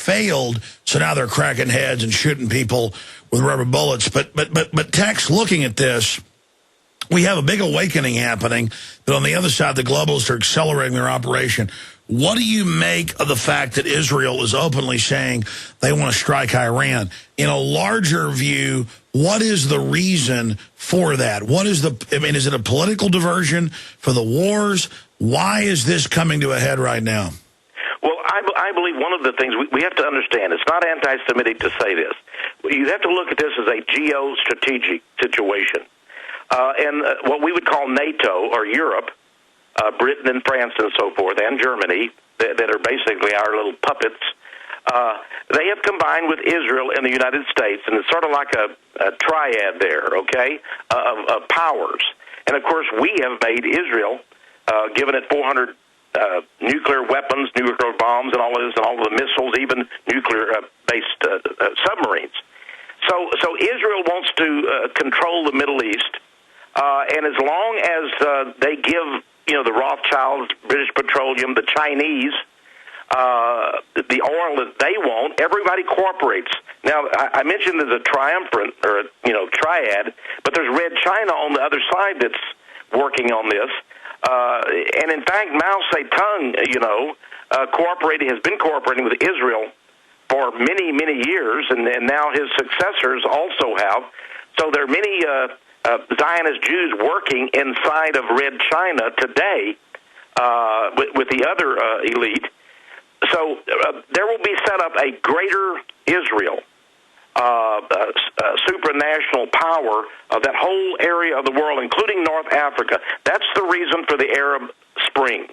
failed, so now they're cracking heads and shooting people with rubber bullets. But Texe, looking at this, we have a big awakening happening, but on the other side, the globalists are accelerating their operation. What do you make of the fact that Israel is openly saying they want to strike Iran? In a larger view, what is the reason for that? Is it a political diversion for the wars? Why is this coming to a head right now? Well, I believe one of the things we have to understand, it's not anti-Semitic to say this. You have to look at this as a geostrategic situation. And what we would call NATO or Europe, Britain and France and so forth, and Germany, that are basically our little puppets, they have combined with Israel and the United States, and it's sort of like a triad there, okay, of powers. And, of course, we have made Israel, given it 400 nuclear weapons, nuclear bombs, and all of this, and all of the missiles, even nuclear-based submarines. So Israel wants to control the Middle East, and as long as they give, the Rothschilds, British Petroleum, the Chinese, the oil that they want, everybody cooperates. Now, I mentioned there's a triumvirate, or triad, but there's Red China on the other side that's working on this. And in fact, Mao Zedong, has been cooperating with Israel for many, many years, and now his successors also have. So there are many Zionist Jews working inside of Red China today with the other elite. So there will be set up a greater Israel, supranational power of that whole area of the world, including North Africa. That's the reason for the Arab Spring.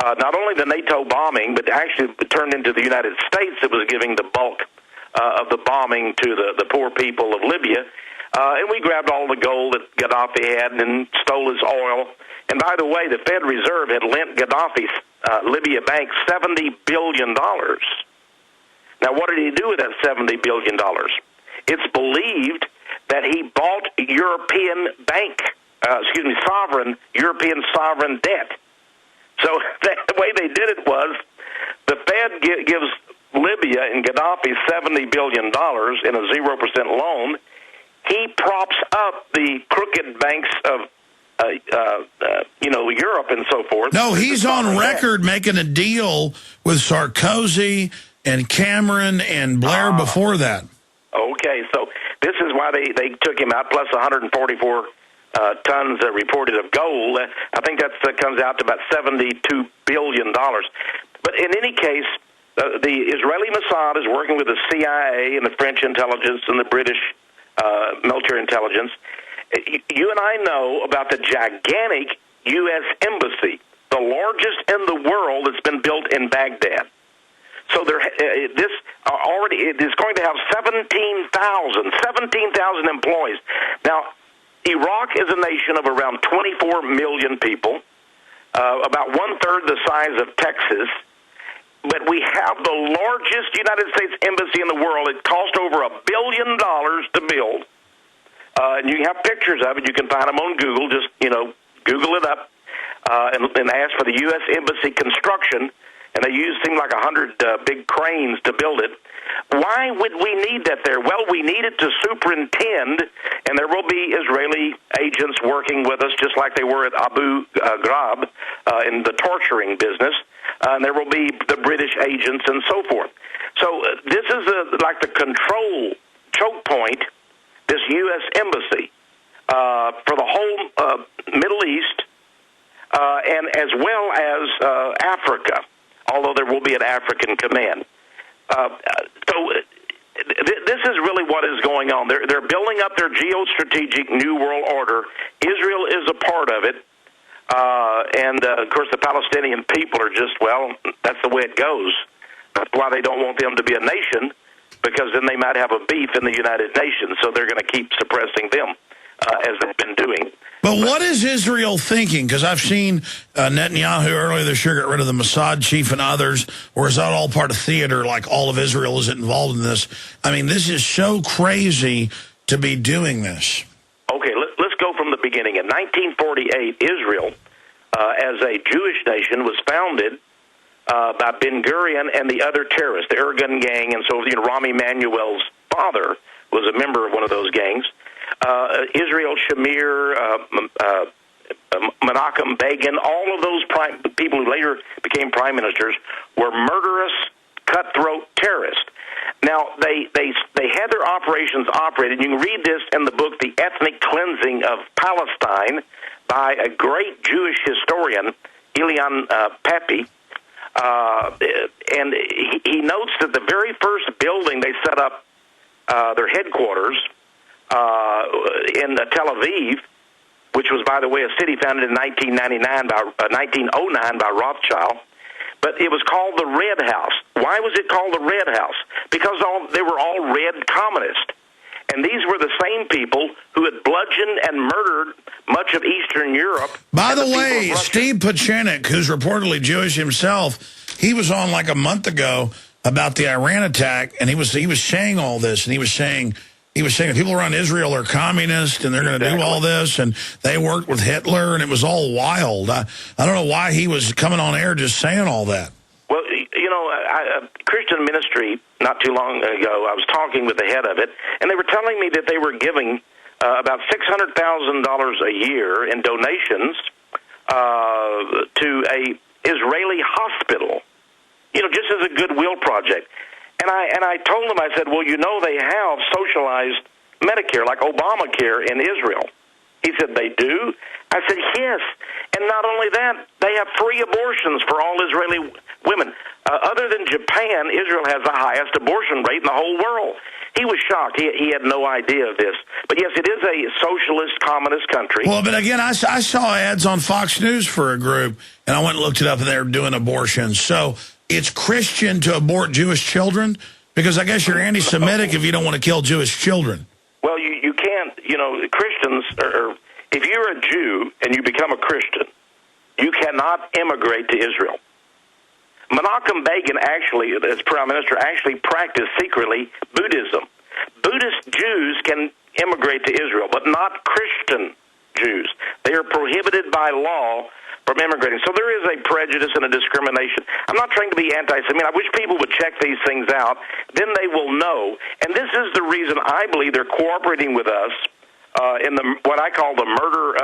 Not only the NATO bombing, but actually it turned into the United States that was giving the bulk of the bombing to the poor people of Libya. And we grabbed all the gold that Gaddafi had and stole his oil. And by the way, the Fed Reserve had lent Gaddafi's Libya bank $70 billion. Now, what did he do with that $70 billion? It's believed that he bought European sovereign debt. So the way they did it was the Fed gives Libya and Gaddafi $70 billion in a 0% loan. He props up the crooked banks of Europe and so forth. No, he's on record making a deal with Sarkozy and Cameron and Blair before that. Okay, so this is why they took him out, plus 144 tons reported of gold. I think that comes out to about $72 billion. But in any case, the Israeli Mossad is working with the CIA and the French intelligence and the British military intelligence. You and I know about the gigantic U.S. embassy, the largest in the world that's been built in Baghdad. So it is going to have 17,000 employees. Now, Iraq is a nation of around 24 million people, about one-third the size of Texas. But we have the largest United States embassy in the world. It cost over $1 billion to build. And you have pictures of it. You can find them on Google. Just, Google it up and ask for the U.S. Embassy construction. And they seemed like 100 big cranes to build it. Why would we need that there? Well, we need it to superintend, and there will be Israeli agents working with us, just like they were at Abu Ghraib in the torturing business. And there will be the British agents and so forth. So this is like the control choke point, this U.S. embassy for the whole Middle East and as well as Africa, although there will be an African command. This is really what is going on. They're building up their geostrategic New World Order. Israel is a part of it. And of course, the Palestinian people are just, that's the way it goes. That's why they don't want them to be a nation, because then they might have a beef in the United Nations, so they're going to keep suppressing them, as they've been doing. But what is Israel thinking? Because I've seen Netanyahu earlier this year get rid of the Mossad chief and others, or is that all part of theater, like all of Israel is involved in this? I mean, this is so crazy to be doing this. Okay, let's go from the beginning. In 1948, Israel, as a Jewish nation, was founded by Ben-Gurion and the other terrorists, the Irgun gang, and so Rahm Emanuel's father was a member of one of those gangs. Israel Shamir, Menachem Begin, all of those people who later became prime ministers were murderous, cutthroat terrorists. Now, they had their operations operated. You can read this in the book, The Ethnic Cleansing of Palestine, by a great Jewish historian, Elian Papi. And he notes that the very first building they set up their headquarters in Tel Aviv, which was, by the way, a city founded in 1909 by Rothschild, but it was called the Red House. Why was it called the Red House? Because they were all red communists. And these were the same people who had bludgeoned and murdered much of Eastern Europe. By the way, Steve Pachenik, who's reportedly Jewish himself, he was on like a month ago about the Iran attack, and he was saying all this, and he was saying that people around Israel are communist, and they're going to do all this, and they worked with Hitler, and it was all wild. I don't know why he was coming on air just saying all that. Well, Christian ministry, not too long ago, I was talking with the head of it, and they were telling me that they were giving about $600,000 a year in donations to a Israeli hospital, just as a goodwill project. And I told them, I said, well, they have socialized Medicare, like Obamacare in Israel. He said, they do? I said, yes. And not only that, they have free abortions for all Israeli women. Other than Japan, Israel has the highest abortion rate in the whole world. He was shocked. He had no idea of this. But yes, it is a socialist, communist country. Well, but again, I saw ads on Fox News for a group, and I went and looked it up, and they were doing abortions. So it's Christian to abort Jewish children? Because I guess you're anti-Semitic if you don't want to kill Jewish children. Well, you can't, Christians, or if you're a Jew and you become a Christian, you cannot immigrate to Israel. Menachem Begin actually, as prime minister, actually practiced secretly Buddhism. Buddhist Jews can immigrate to Israel, but not Christian Jews. They are prohibited by law from immigrating. So there is a prejudice and a discrimination. I'm not trying to be anti-Semitic. I wish people would check these things out. Then they will know. And this is the reason I believe they're cooperating with us in what I call the murder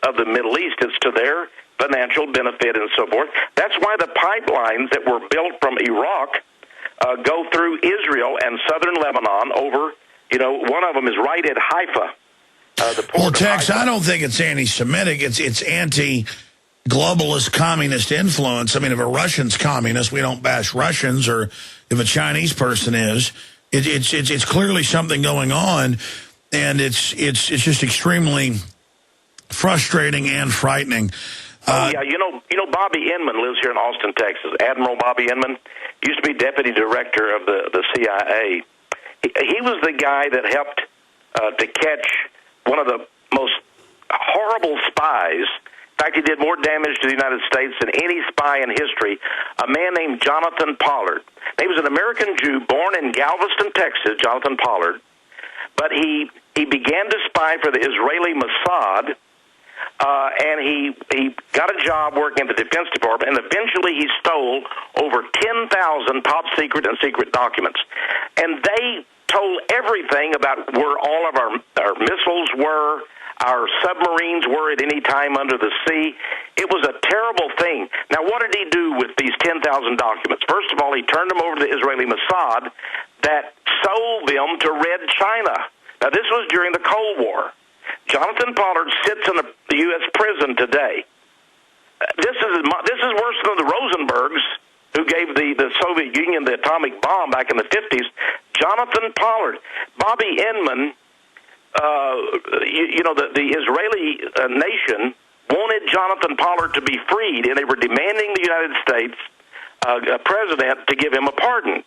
of the Middle East. It's to their financial benefit and so forth. That's why the pipelines that were built from Iraq go through Israel and southern Lebanon over, one of them is right at Haifa. Well, Tex, I don't think it's anti-Semitic. It's anti-globalist communist influence. I mean, if a Russian's communist, we don't bash Russians, or if a Chinese person is. It's clearly something going on, and it's just extremely frustrating and frightening. Yeah, Bobby Inman lives here in Austin, Texas. Admiral Bobby Inman used to be deputy director of the CIA. He was the guy that helped to catch one of the most horrible spies. In fact, he did more damage to the United States than any spy in history, a man named Jonathan Pollard. He was an American Jew born in Galveston, Texas, Jonathan Pollard, but he began to spy for the Israeli Mossad, and he got a job working at the Defense Department, and eventually he stole over 10,000 top secret and secret documents. And they told everything about where all of our missiles were, our submarines were at any time under the sea. It was a terrible thing. Now, what did he do with these 10,000 documents? First of all, he turned them over to the Israeli Mossad that sold them to Red China. Now, this was during the Cold War. Jonathan Pollard sits in the U.S. prison today. This is worse than the Rosenbergs, who gave the Soviet Union the atomic bomb back in the 50s. Jonathan Pollard. Bobby Inman, the Israeli nation wanted Jonathan Pollard to be freed, and they were demanding the United States president to give him a pardon.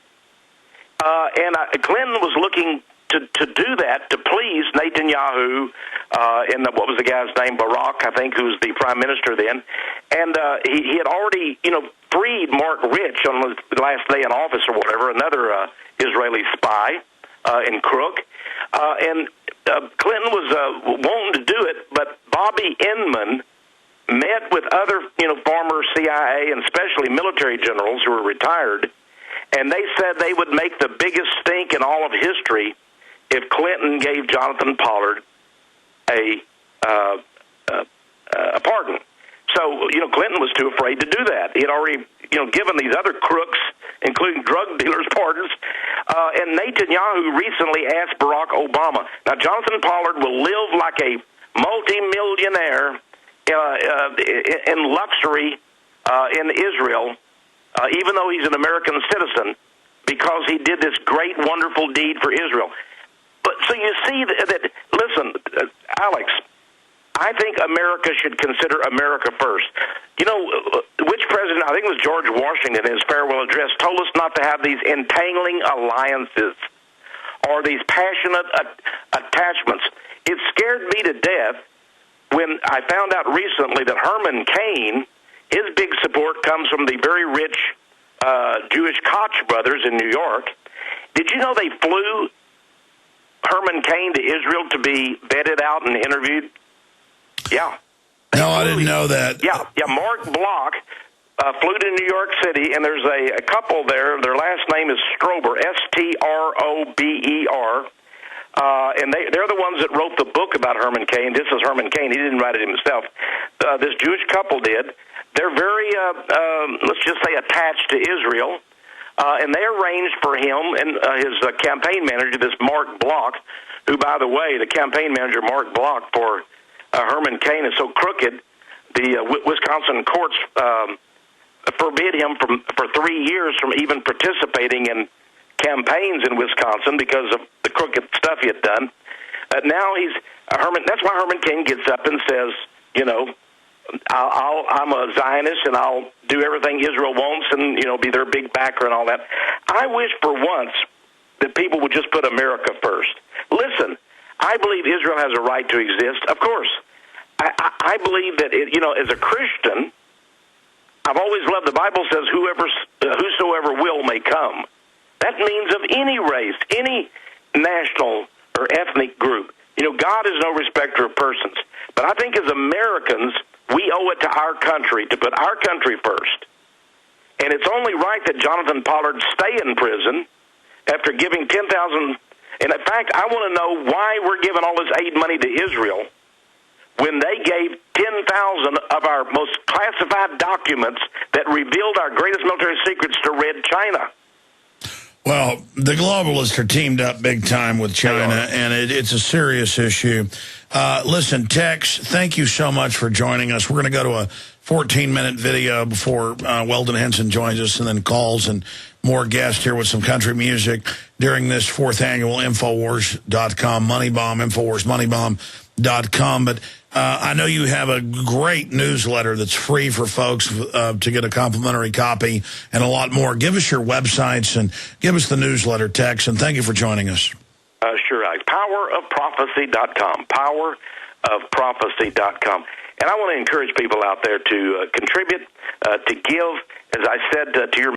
And Clinton was looking to do that, to please Netanyahu, and what was the guy's name, Barak, I think, who was the prime minister then. And he had already, freed Mark Rich on the last day in office or whatever, another Israeli spy and crook. And Clinton was wanting to do it, but Bobby Inman met with other, former CIA and especially military generals who were retired, and they said they would make the biggest stink in all of history if Clinton gave Jonathan Pollard a pardon. So, Clinton was too afraid to do that. He had already, given these other crooks, including drug dealers, pardons. And Netanyahu recently asked Barack Obama. Now, Jonathan Pollard will live like a multimillionaire in luxury in Israel, even though he's an American citizen, because he did this great, wonderful deed for Israel. But so you see that listen, Alex, I think America should consider America first. Which president, I think it was George Washington in his farewell address, told us not to have these entangling alliances or these passionate attachments. It scared me to death when I found out recently that Herman Cain, his big support comes from the very rich Jewish Koch brothers in New York. Did you know they flew Herman Cain to Israel to be vetted out and interviewed? Yeah. No, I didn't know that. Yeah. Mark Bloch flew to New York City, and there's a couple there. Their last name is Strober, Strober, and they're the ones that wrote the book about Herman Cain. This is Herman Cain. He didn't write it himself. This Jewish couple did. They're very, let's just say, attached to Israel, and they arranged for him and his campaign manager, this Mark Bloch, who, by the way, the campaign manager, Mark Bloch, for Herman Cain is so crooked, the Wisconsin courts forbid him for 3 years from even participating in campaigns in Wisconsin because of the crooked stuff he had done. Now he's Herman. That's why Herman Cain gets up and says, I'm a Zionist and I'll do everything Israel wants and be their big backer and all that. I wish for once that people would just put America first. Listen, I believe Israel has a right to exist. Of course, I believe that as a Christian, I've always loved the Bible says whosoever will may come. That means of any race, any national or ethnic group. God is no respecter of persons. But I think as Americans, we owe it to our country to put our country first. And it's only right that Jonathan Pollard stay in prison after giving 10,000. And in fact, I want to know why we're giving all this aid money to Israel when they gave 10,000 of our most classified documents that revealed our greatest military secrets to Red China. Well, the globalists are teamed up big time with China, and it's a serious issue. Listen, Texe, thank you so much for joining us. We're going to go to a 14-minute video before Weldon Henson joins us, and then calls and more guests here with some country music during this 4th annual Infowars.com Money Bomb, InfoWarsMoneyBomb.com. But I know you have a great newsletter that's free for folks to get a complimentary copy and a lot more. Give us your websites and give us the newsletter, Texe, and thank you for joining us. Sure, PowerOfProphecy.com, PowerOfProphecy.com. And I want to encourage people out there to contribute, to give, as I said, to your